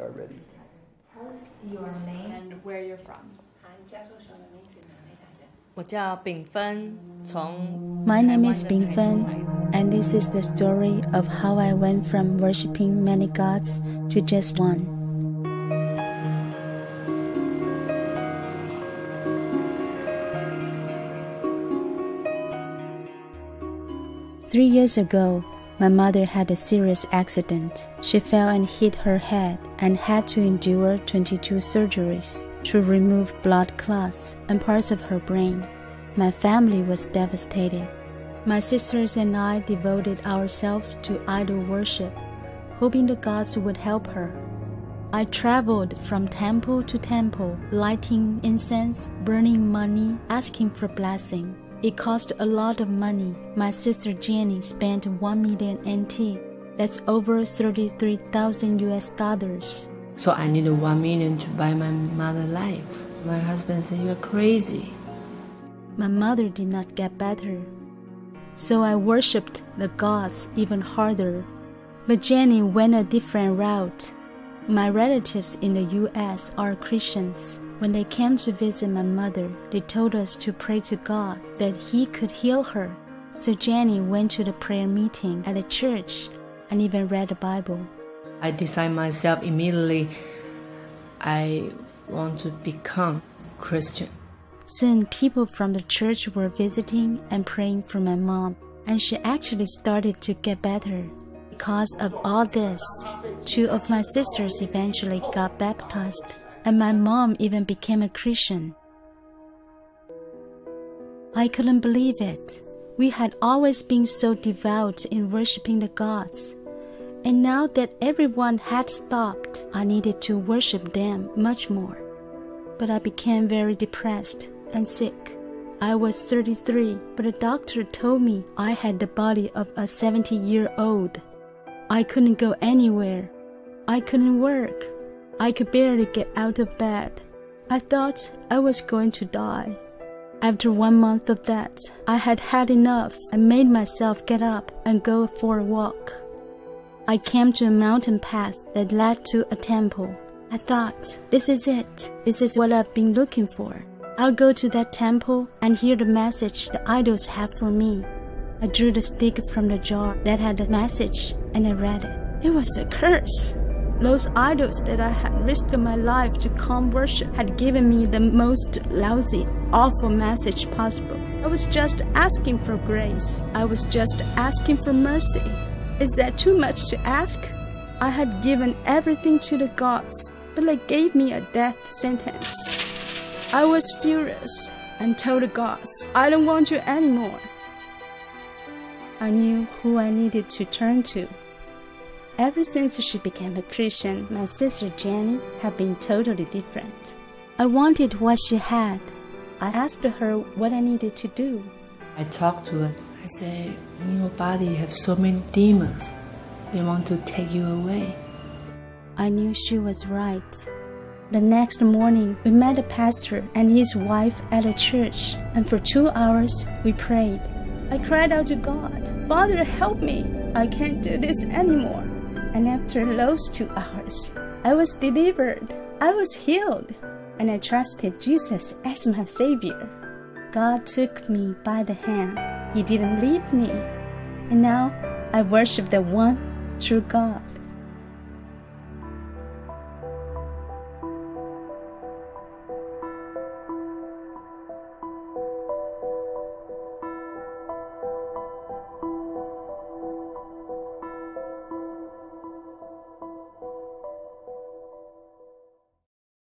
are ready. Tell us your name and where you're from. My name is Bing Fen, and this is the story of how I went from worshipping many gods to just one. Three years ago, my mother had a serious accident. She fell and hit her head and had to endure 22 surgeries to remove blood clots and parts of her brain. My family was devastated. My sisters and I devoted ourselves to idol worship, hoping the gods would help her. I traveled from temple to temple, lighting incense, burning money, asking for blessing. It cost a lot of money. My sister Jenny spent 1 million NT. That's over 33,000 US dollars. So I needed 1 million to buy my mother life. My husband said, "You're crazy." My mother did not get better. So I worshipped the gods even harder. But Jenny went a different route. My relatives in the US are Christians. When they came to visit my mother, they told us to pray to God that He could heal her. So Jenny went to the prayer meeting at the church and even read the Bible. I decided myself immediately, I want to become Christian. Soon people from the church were visiting and praying for my mom, and she actually started to get better. Because of all this, 2 of my sisters eventually got baptized, and my mom even became a Christian. I couldn't believe it. We had always been so devout in worshiping the gods. And now that everyone had stopped, I needed to worship them much more. But I became very depressed and sick. I was 33, but a doctor told me I had the body of a 70-year-old. I couldn't go anywhere. I couldn't work. I could barely get out of bed. I thought I was going to die. After 1 month of that, I had had enough and made myself get up and go for a walk. I came to a mountain path that led to a temple. I thought, this is it. This is what I've been looking for. I'll go to that temple and hear the message the idols have for me. I drew the stick from the jar that had the message and I read it. It was a curse. Those idols that I had risked my life to come worship had given me the most lousy, awful message possible. I was just asking for grace. I was just asking for mercy. Is that too much to ask? I had given everything to the gods, but they gave me a death sentence. I was furious and told the gods, I don't want you anymore. I knew who I needed to turn to. Ever since she became a Christian, my sister Jenny had been totally different. I wanted what she had. I asked her what I needed to do. I talked to her. I said, in your body you have so many demons. They want to take you away. I knew she was right. The next morning, we met a pastor and his wife at a church, and for 2 hours we prayed. I cried out to God, Father, help me. I can't do this anymore. And after those 2 hours, I was delivered. I was healed. And I trusted Jesus as my Savior. God took me by the hand. He didn't leave me. And now I worship the one true God.